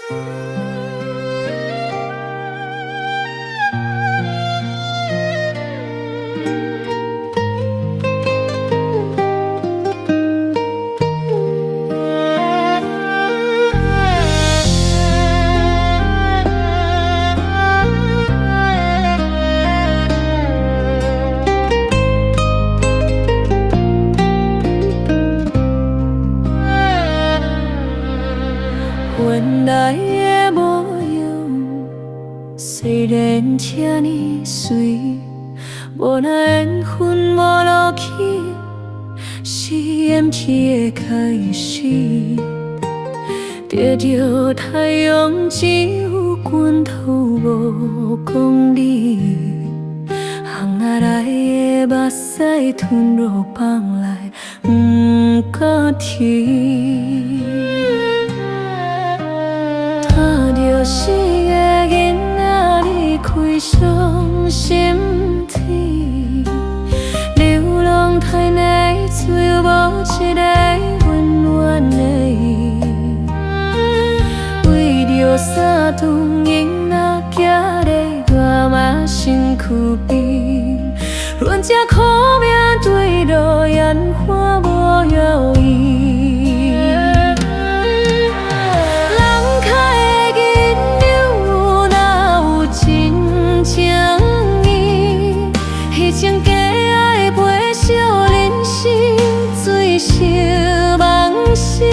原来的模样，虽然这呢水，无那缘分无路去，是延期的开始。得到太阳只有拳头无公里，行下来的目屎吞落放来，不敢停。看着四个囡仔离开伤心甜，流浪太内只有无一个温暖的伊。为着三顿囡仔行在我嘛身躯边，阮这苦命对路烟花无摇曳。情假爱陪笑人生，水烧梦死，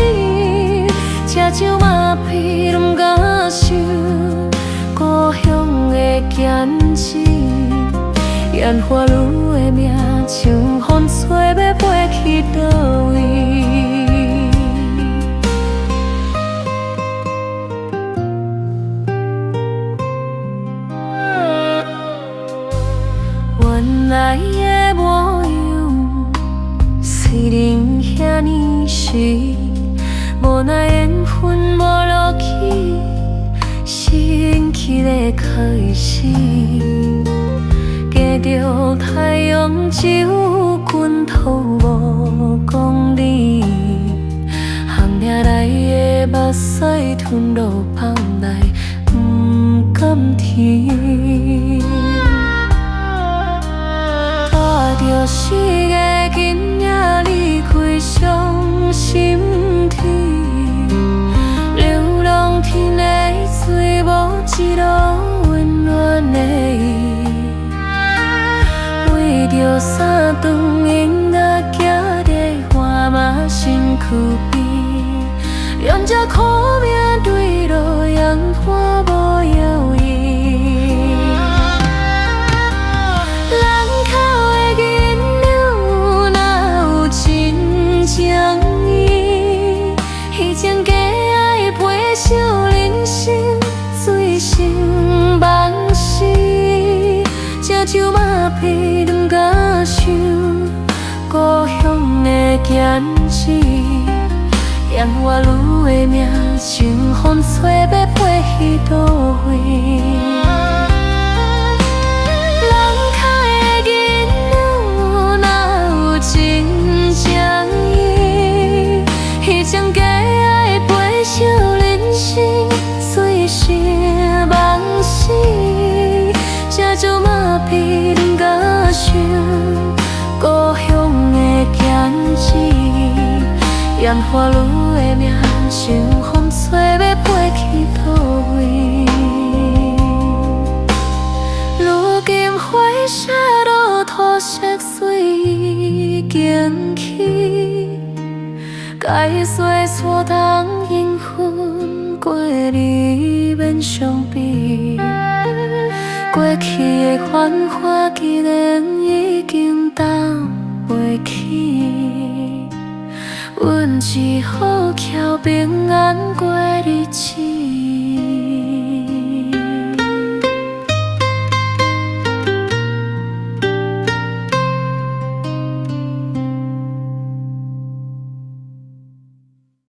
车像马屁拢敢想，故乡的坚持，烟花女的命像风吹要飞去倒位？原来的模样，虽然遐尼水，无那缘分无路去，是延期的开始。加着太阳只有拳头无公里，行领来的目屎吞落放来，不敢停。着四个囡仔离开伤心甜，流浪天的水无一路温暖的伊。为着三顿囡仔行在我嘛身躯边，用这苦命对路烟花无摇曳。情假爱陪笑人生，水成梦死，这像马屁拢敢想，故乡的坚持，烟花女的命像风吹要飞去倒位？情假爱陪笑人生，水烧梦死，这种马屁拢敢想，故乡的坚持，烟花女的命像风吹要飞去倒位？如今花谢落土色水已经起。该说错当缘分，过日免伤悲。过去的繁华，既然已经担袂起，阮只好翘平安过日子。